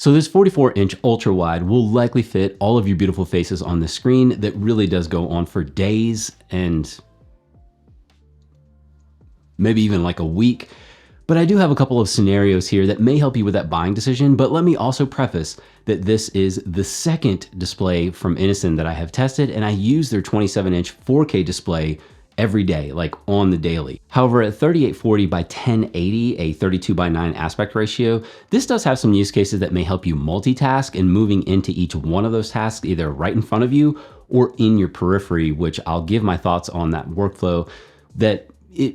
So this 44-inch ultra-wide will likely fit all of your beautiful faces on the screen that really does go on for days and maybe even like a week. But I do have a couple of scenarios here that may help you with that buying decision. But let me also preface that this is the second display from INNOCN that I have tested, and I use their 27-inch 4K display every day, like on the daily. However, at 3840 by 1080, a 32:9 aspect ratio, this does have some use cases that may help you multitask and moving into each one of those tasks, either right in front of you or in your periphery, which I'll give my thoughts on that workflow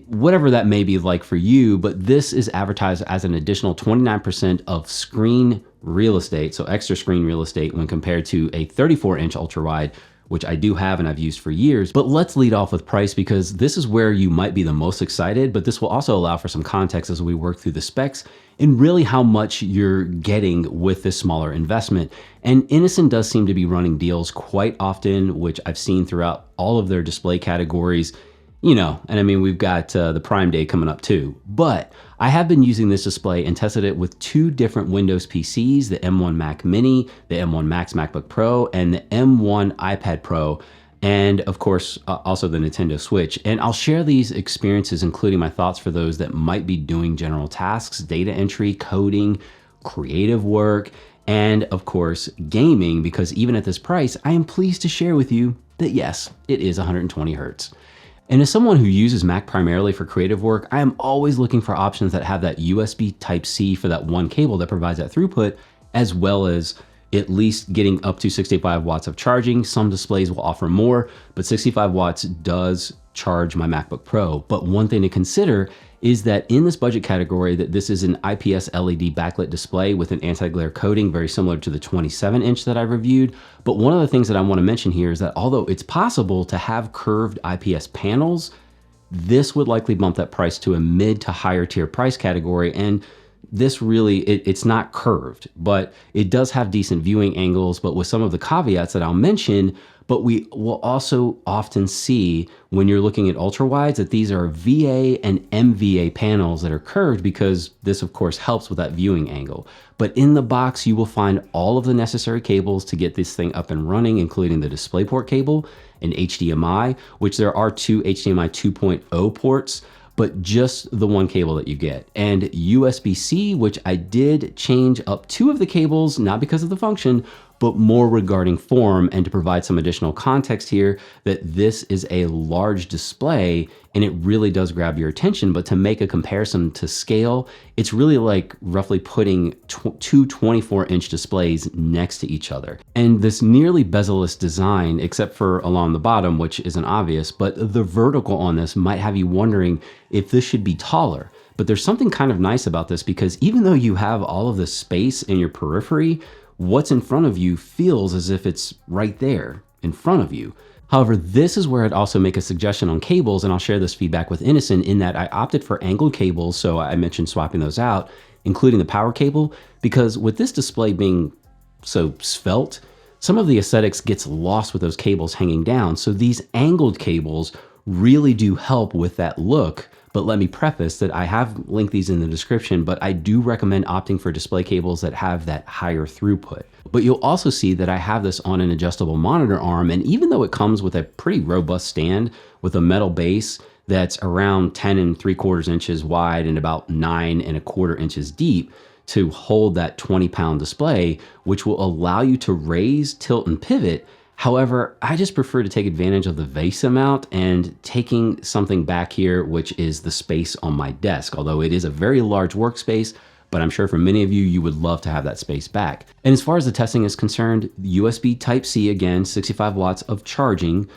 whatever that may be like for you, but this is advertised as an additional 29% of screen real estate, so extra screen real estate when compared to a 34-inch ultra-wide, which I do have and I've used for years. But let's lead off with price, because this is where you might be the most excited, but this will also allow for some context as we work through the specs and really how much you're getting with this smaller investment. And INNOCN does seem to be running deals quite often, which I've seen throughout all of their display categories. You know, and I mean, we've got the Prime Day coming up too, but I have been using this display and tested it with two different Windows PCs, the M1 Mac Mini, the M1 Max MacBook Pro, and the M1 iPad Pro, and of course, also the Nintendo Switch. And I'll share these experiences, including my thoughts for those that might be doing general tasks, data entry, coding, creative work, and of course, gaming, because even at this price, I am pleased to share with you that yes, it is 120 Hertz. And as someone who uses Mac primarily for creative work, I am always looking for options that have that USB Type-C for that one cable that provides that throughput, as well as at least getting up to 65 watts of charging. Some displays will offer more, but 65 watts does charge my MacBook Pro. But one thing to consider is that in this budget category, that this is an IPS LED backlit display with an anti-glare coating, very similar to the 27-inch that I reviewed. But one of the things that I want to mention here is that although it's possible to have curved IPS panels, this would likely bump that price to a mid to higher tier price category. And this really, it's not curved, but it does have decent viewing angles, but with some of the caveats that I'll mention. But we will also often see when you're looking at ultra-wides that these are VA and MVA panels that are curved, because this of course helps with that viewing angle. But in the box, you will find all of the necessary cables to get this thing up and running, including the DisplayPort cable and HDMI, which there are two HDMI 2.0 ports, but just the one cable that you get. And USB-C, which I did change up two of the cables, not because of the function, but more regarding form, and to provide some additional context here, that this is a large display and it really does grab your attention. But to make a comparison to scale, it's really like roughly putting two 24-inch displays next to each other. And this nearly bezel-less design, except for along the bottom, which isn't obvious, but the vertical on this might have you wondering if this should be taller. But there's something kind of nice about this, because even though you have all of this space in your periphery, what's in front of you feels as if it's right there in front of you. However, this is where I'd also make a suggestion on cables, and I'll share this feedback with INNOCN, in that I opted for angled cables, so I mentioned swapping those out, including the power cable, because with this display being so svelte, some of the aesthetics gets lost with those cables hanging down. So these angled cables really do help with that look. But let me preface that I have linked these in the description, but I do recommend opting for display cables that have that higher throughput. But you'll also see that I have this on an adjustable monitor arm, and even though it comes with a pretty robust stand with a metal base that's around 10 3/4 inches wide and about 9 1/4 inches deep to hold that 20-pound display, which will allow you to raise, tilt, and pivot. However, I just prefer to take advantage of the vase amount and taking something back here, which is the space on my desk. Although it is a very large workspace, but I'm sure for many of you, you would love to have that space back. And as far as the testing is concerned, USB Type-C, again, 65 watts of charging,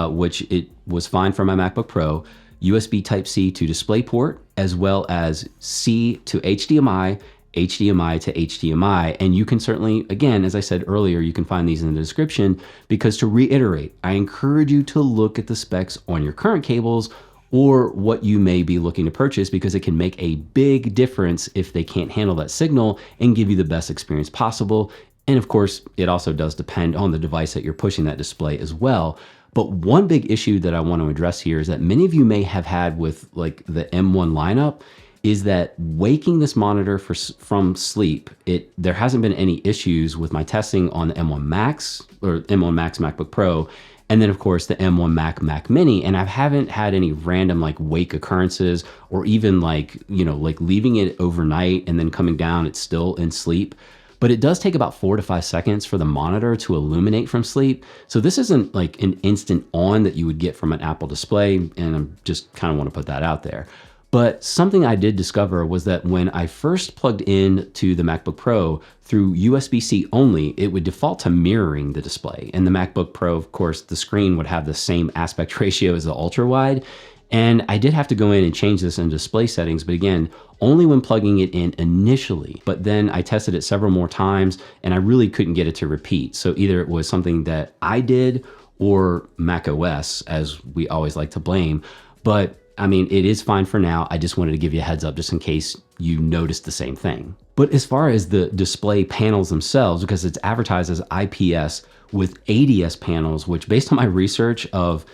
which it was fine for my MacBook Pro, USB Type-C to DisplayPort, as well as C to HDMI, HDMI to HDMI. And you can certainly, again, as I said earlier, you can find these in the description, because to reiterate, I encourage you to look at the specs on your current cables or what you may be looking to purchase, because it can make a big difference if they can't handle that signal and give you the best experience possible. And of course, it also does depend on the device that you're pushing that display as well. But one big issue that I want to address here is that many of you may have had with like the M1 lineup, is that waking this monitor from sleep, there hasn't been any issues with my testing on the M1 Max or M1 Max MacBook Pro, and then of course the M1 Mac Mini, and I haven't had any random like wake occurrences or even like, like leaving it overnight and then coming down, it's still in sleep. But it does take about 4 to 5 seconds for the monitor to illuminate from sleep. So this isn't like an instant on that you would get from an Apple display, and I just kind of want to put that out there. But something I did discover was that when I first plugged in to the MacBook Pro through USB-C only, it would default to mirroring the display. And the MacBook Pro, of course, the screen would have the same aspect ratio as the Ultrawide. And I did have to go in and change this in display settings, but again, only when plugging it in initially. But then I tested it several more times and I really couldn't get it to repeat. So either it was something that I did or Mac OS, as we always like to blame. But I mean, it is fine for now. I just wanted to give you a heads up just in case you noticed the same thing. But as far as the display panels themselves, because it's advertised as IPS with ADS panels, which based on my research of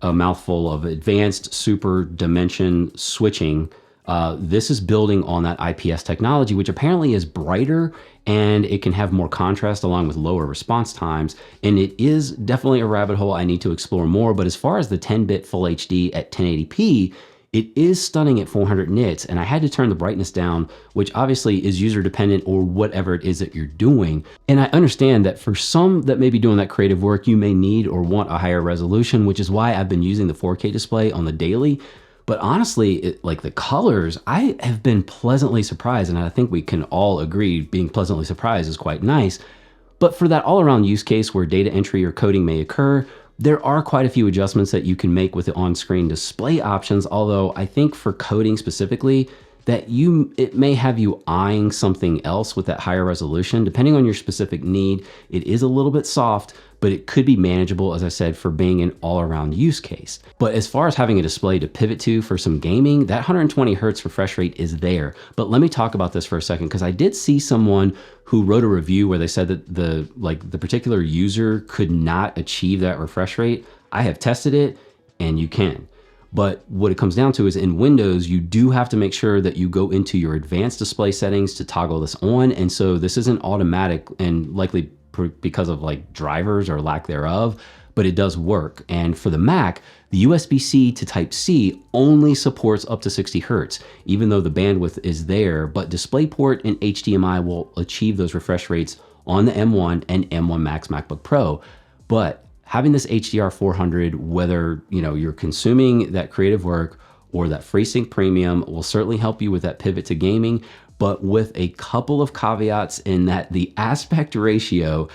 a mouthful of advanced super dimension switching, this is building on that IPS technology, which apparently is brighter and it can have more contrast along with lower response times. And it is definitely a rabbit hole I need to explore more. But as far as the 10-bit full HD at 1080p, it is stunning at 400 nits, and I had to turn the brightness down, which obviously is user dependent or whatever it is that you're doing. And I understand that for some that may be doing that creative work, you may need or want a higher resolution, which is why I've been using the 4K display on the daily. But honestly, like the colors, I have been pleasantly surprised, and I think we can all agree being pleasantly surprised is quite nice. But for that all-around use case where data entry or coding may occur, there are quite a few adjustments that you can make with the on-screen display options, although I think for coding specifically, that it may have you eyeing something else with that higher resolution. Depending on your specific need, it is a little bit soft, but it could be manageable, as I said, for being an all-around use case. But as far as having a display to pivot to for some gaming, that 120 hertz refresh rate is there. But let me talk about this for a second, because I did see someone who wrote a review where they said that the particular user could not achieve that refresh rate. I have tested it, and you can. But what it comes down to is in Windows, you do have to make sure that you go into your advanced display settings to toggle this on. And so this isn't automatic, and likely because of like drivers or lack thereof, but it does work. And for the Mac, the USB-C to Type-C only supports up to 60 hertz, even though the bandwidth is there, but DisplayPort and HDMI will achieve those refresh rates on the M1 and M1 Max MacBook Pro. But having this HDR 400, whether you're consuming that creative work or that FreeSync Premium, will certainly help you with that pivot to gaming, but with a couple of caveats in that the aspect ratio,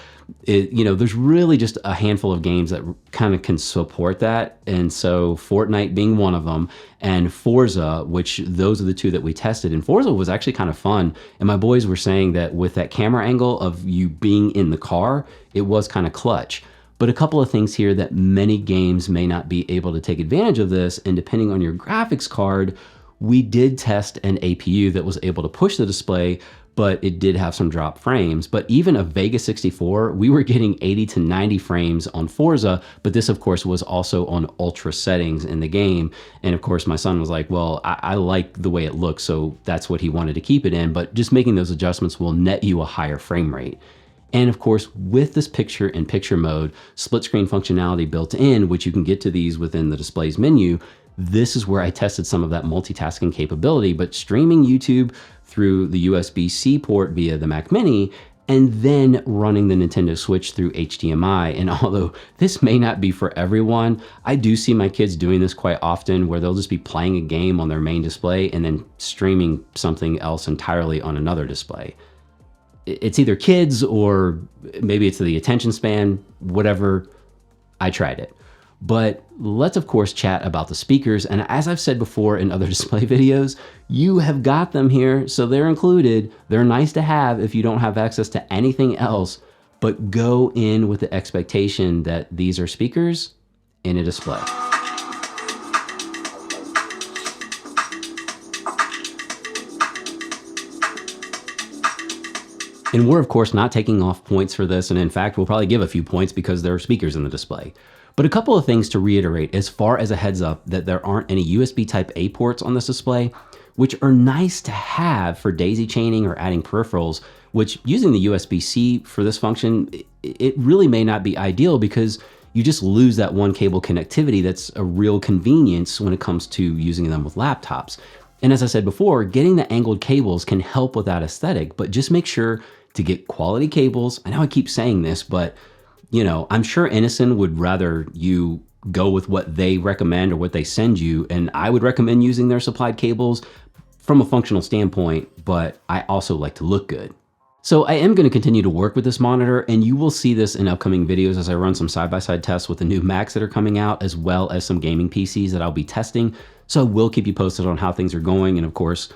there's really just a handful of games that kind of can support that. And so Fortnite being one of them, and Forza, which those are the two that we tested. And Forza was actually kind of fun. And my boys were saying that with that camera angle of you being in the car, it was kind of clutch. But a couple of things here that many games may not be able to take advantage of this, and depending on your graphics card, we did test an APU that was able to push the display, but it did have some drop frames. But even a Vega 64, we were getting 80 to 90 frames on Forza, but this of course was also on ultra settings in the game. And of course my son was like, well, I like the way it looks, so that's what he wanted to keep it in, but just making those adjustments will net you a higher frame rate. And of course, with this picture-in-picture mode, split screen functionality built in, which you can get to these within the displays menu, this is where I tested some of that multitasking capability, but streaming YouTube through the USB-C port via the Mac Mini, and then running the Nintendo Switch through HDMI. And although this may not be for everyone, I do see my kids doing this quite often, where they'll just be playing a game on their main display and then streaming something else entirely on another display. It's either kids or maybe it's the attention span, whatever. I tried it. But let's of course chat about the speakers. And as I've said before in other display videos, you have got them here, so they're included. They're nice to have if you don't have access to anything else, but go in with the expectation that these are speakers in a display. And we're of course not taking off points for this, and in fact we'll probably give a few points because there are speakers in the display. But a couple of things to reiterate as far as a heads up that there aren't any USB Type-A ports on this display. which are nice to have for daisy chaining or adding peripherals, which using the USB-C for this function, it really may not be ideal because you just lose that one cable connectivity that's a real convenience when it comes to using them with laptops. And as I said before, getting the angled cables can help with that aesthetic, but just make sure to get quality cables. I know I keep saying this, but I'm sure INNOCN would rather you go with what they recommend or what they send you. And I would recommend using their supplied cables from a functional standpoint, but I also like to look good. So I am going to continue to work with this monitor, and you will see this in upcoming videos as I run some side-by-side tests with the new Macs that are coming out, as well as some gaming PCs that I'll be testing. So I will keep you posted on how things are going. And of course,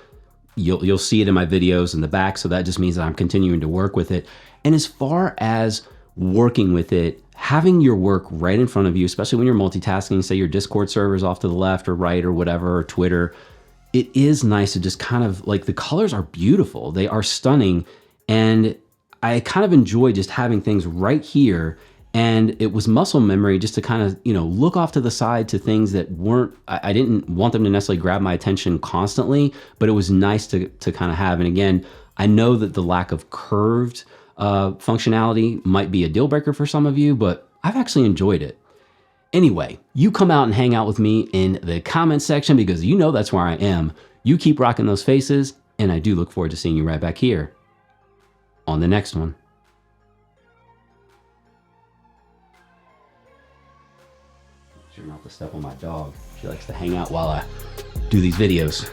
you'll see it in my videos in the back. So that just means that I'm continuing to work with it. And as far as working with it, having your work right in front of you, especially when you're multitasking, say your Discord server's off to the left or right or whatever, or Twitter, it is nice to just kind of like, the colors are beautiful. They are stunning. And I kind of enjoy just having things right here. And it was muscle memory just to kind of, look off to the side to things that weren't, I didn't want them to necessarily grab my attention constantly, but it was nice to kind of have. And again, I know that the lack of curved functionality might be a deal breaker for some of you, but I've actually enjoyed it. Anyway, you come out and hang out with me in the comment section because that's where I am. You keep rocking those faces, and I do look forward to seeing you right back here on the next one. Sure not to step on my dog. She likes to hang out while I do these videos.